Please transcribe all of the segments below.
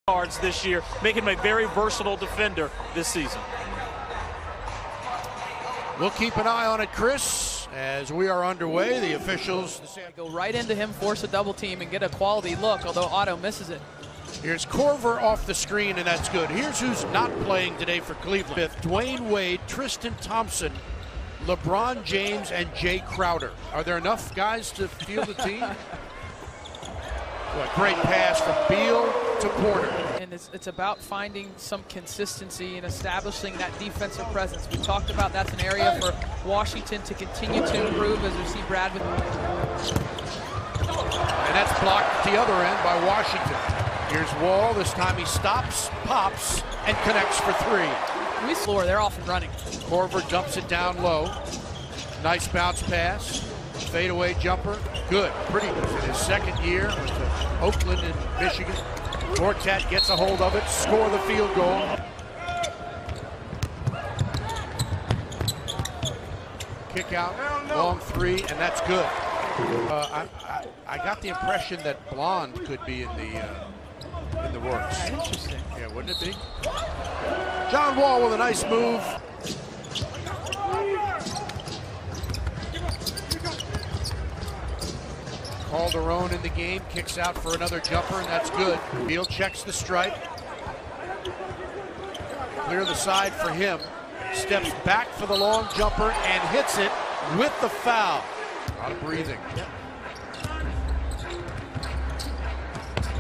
cards this year, making him a very versatile defender this season. We'll keep an eye on it, Chris, as we are underway. The officials go right into him, force a double team, and get a quality look, although Otto misses it. Here's Corver off the screen, and that's good. Here's who's not playing today for Cleveland. Fifth, Dwayne Wade, Tristan Thompson, LeBron James, and Jay Crowder. Are there enough guys to field the team? What a great pass from Beal to Porter. And it's about finding some consistency and establishing that defensive presence. We talked about that's an area for Washington to continue to improve as we see Brad with. And that's blocked at the other end by Washington. Here's Wall. This time he stops, pops, and connects for three. We floor, they're off and running. Corver dumps it down low. Nice bounce pass. Fadeaway jumper. Good. Pretty good. In his second year with Oakland and Michigan. Gortat gets a hold of it. Score the field goal. Kick out. Long three, and that's good. I got the impression that Blonde could be in the works. Interesting. Yeah, wouldn't it be? John Wall with a nice move. Calderon in the game, kicks out for another jumper, and that's good. Beal checks the stripe. Clear the side for him. Steps back for the long jumper and hits it with the foul. A lot of breathing.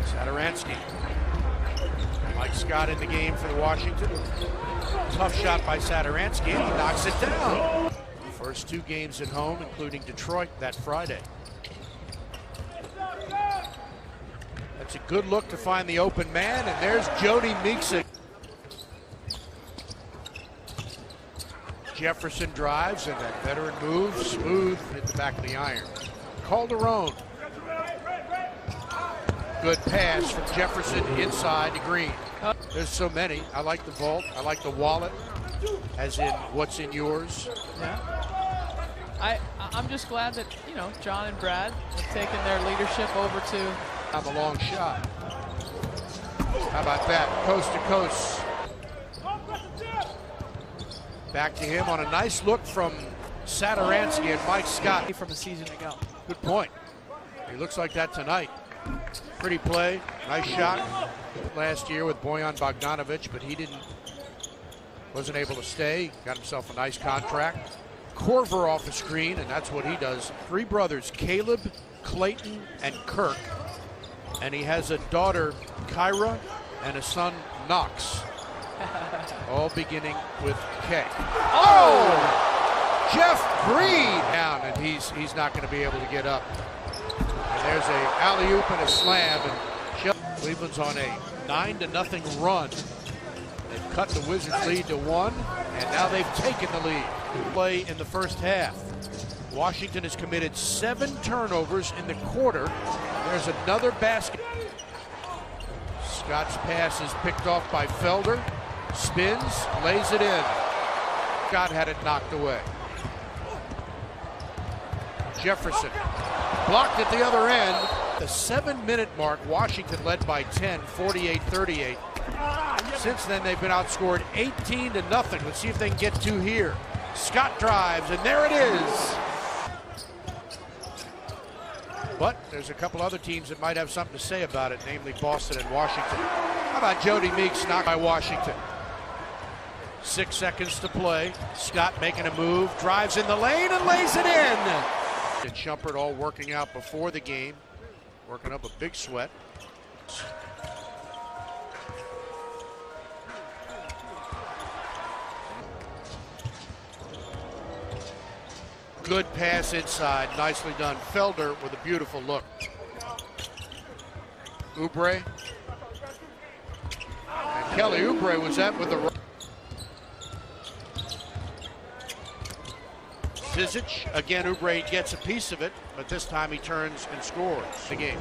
Saturansky. Mike Scott in the game for the Washington. Tough shot by Saturansky, and he knocks it down. First two games at home, including Detroit that Friday. That's a good look to find the open man, and there's Jody Meekson. Jefferson drives, and that veteran move, smooth, hit the back of the iron. Calderon. Good pass from Jefferson inside to Green. There's so many. I like the vault. I like the wallet, as in what's in yours. Yeah. I'm just glad that, you know, John and Brad have taken their leadership over to have a long shot. How about that? Coast to coast. Back to him on a nice look from Saturansky and Mike Scott. From a season ago. Good point. He looks like that tonight. Pretty play, nice shot last year with Bojan Bogdanovic, but he wasn't able to stay. Got himself a nice contract. Corver off the screen, and that's what he does. Three brothers, Caleb, Clayton, and Kirk. And he has a daughter, Kyra, and a son, Knox. All beginning with K. Oh! Jeff Green down, and he's not going to be able to get up. And there's a alley-oop and a slam, and Cleveland's on a 9-0 run. They've cut the Wizards' lead to 1, and now they've taken the lead. Play in the first half. Washington has committed 7 turnovers in the quarter. There's another basket. Scott's pass is picked off by Felder. Spins, lays it in. Scott had it knocked away. Jefferson blocked at the other end. The 7-minute mark, Washington led by 10, 48-38. Since then, they've been outscored 18-0. Let's see if they can get 2 here. Scott drives, and there it is. But there's a couple other teams that might have something to say about it, namely Boston and Washington. How about Jody Meeks knocked by Washington? 6 seconds to play. Scott making a move, drives in the lane and lays it in. And Shumpert all working out before the game, working up a big sweat. Good pass inside, nicely done. Felder with a beautiful look. Oubre. And Kelly Oubre was at with the Zizic. Again, Oubre gets a piece of it, but this time he turns and scores the game.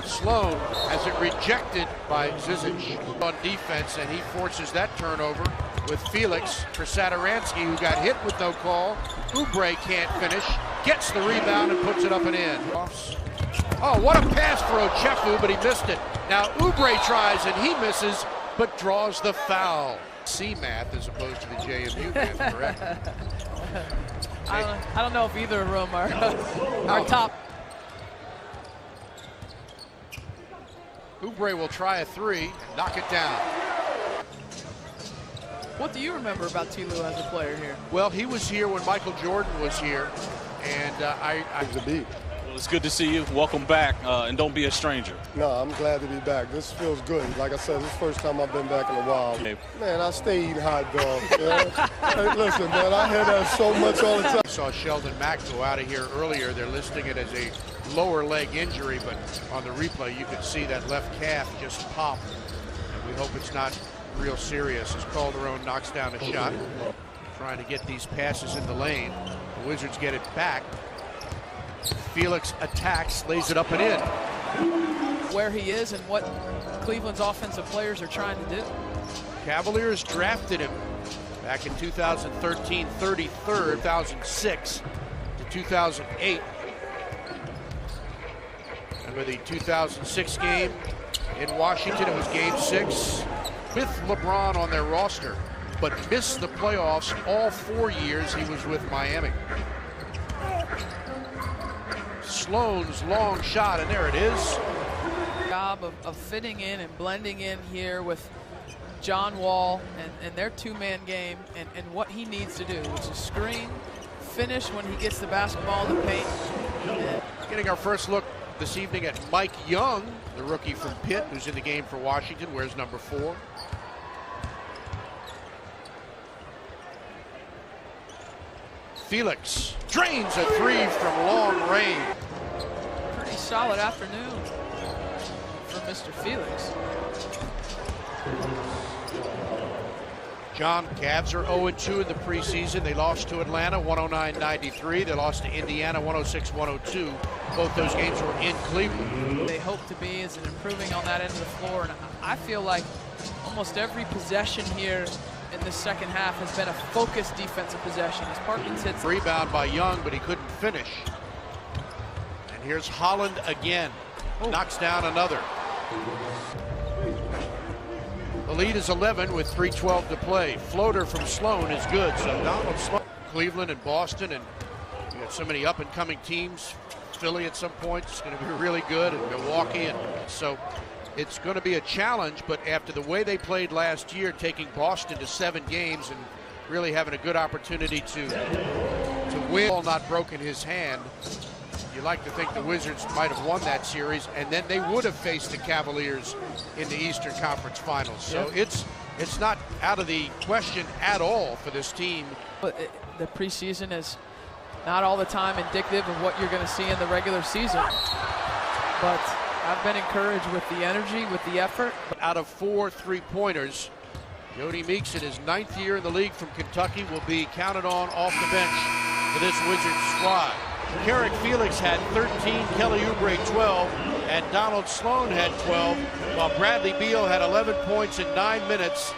Sloan has it rejected by Zizic on defense, and he forces that turnover with Felix for Saturansky, who got hit with no call. Oubre can't finish, gets the rebound and puts it up and in. Oh, what a pass for Ochefu, but he missed it. Now Oubre tries and he misses, but draws the foul. C math as opposed to the JMU math, correct? I don't know if either of them are top. Oubre will try a three and knock it down. What do you remember about T-Lou as a player here? Well, he was here when Michael Jordan was here, and I Well, it's good to see you. Welcome back, and don't be a stranger. No, I'm glad to be back. This feels good. Like I said, this is the first time I've been back in a while. Okay. Man, I stay eating hot dogs. Hey, listen, man, I hear that so much all the time. I saw Sheldon Mack go out of here earlier. They're listing it as a lower leg injury, but on the replay you could see that left calf just pop. And we hope it's not real serious as Calderon knocks down a shot. Trying to get these passes in the lane. The Wizards get it back. Felix attacks, lays it up and in. Where he is and what Cleveland's offensive players are trying to do. Cavaliers drafted him back in 2013, 33rd, 2006 to 2008. Remember the 2006 game in Washington? It was game 6 with LeBron on their roster, but missed the playoffs all 4 years he was with Miami. Sloan's long shot, and there it is. Job of fitting in and blending in here with John Wall and their two-man game and what he needs to do, which is screen, finish when he gets the basketball in the paint. Getting our first look this evening at Mike Young, the rookie from Pitt, who's in the game for Washington, wears number 4. Felix drains a three from long range. Pretty solid afternoon for Mr. Felix. John, Cavs are 0-2 in the preseason. They lost to Atlanta 109-93. They lost to Indiana 106-102. Both those games were in Cleveland. They hope to be is improving on that end of the floor, and I feel like almost every possession here in the second half has been a focused defensive possession. As Parkins hits Rebound by Young, but he couldn't finish. And here's Holland again. Knocks down another. The lead is 11 with 3:12 to play. Floater from Sloan is good. So Donald Sloan, Cleveland and Boston, and you got so many up-and-coming teams. Philly at some point is going to be really good, and Milwaukee, and so it's going to be a challenge. But after the way they played last year, taking Boston to 7 games and really having a good opportunity to win, all not broken his hand. You like to think the Wizards might have won that series, and then they would have faced the Cavaliers in the Eastern Conference Finals. So it's not out of the question at all for this team. But the preseason is not all the time indicative of what you're going to see in the regular season. But I've been encouraged with the energy, with the effort. Out of 4 3-pointers, Jody Meeks, in his 9th year in the league from Kentucky, will be counted on off the bench for this Wizards squad. Carrick Felix had 13, Kelly Oubre 12, and Donald Sloan had 12, while Bradley Beal had 11 points in 9 minutes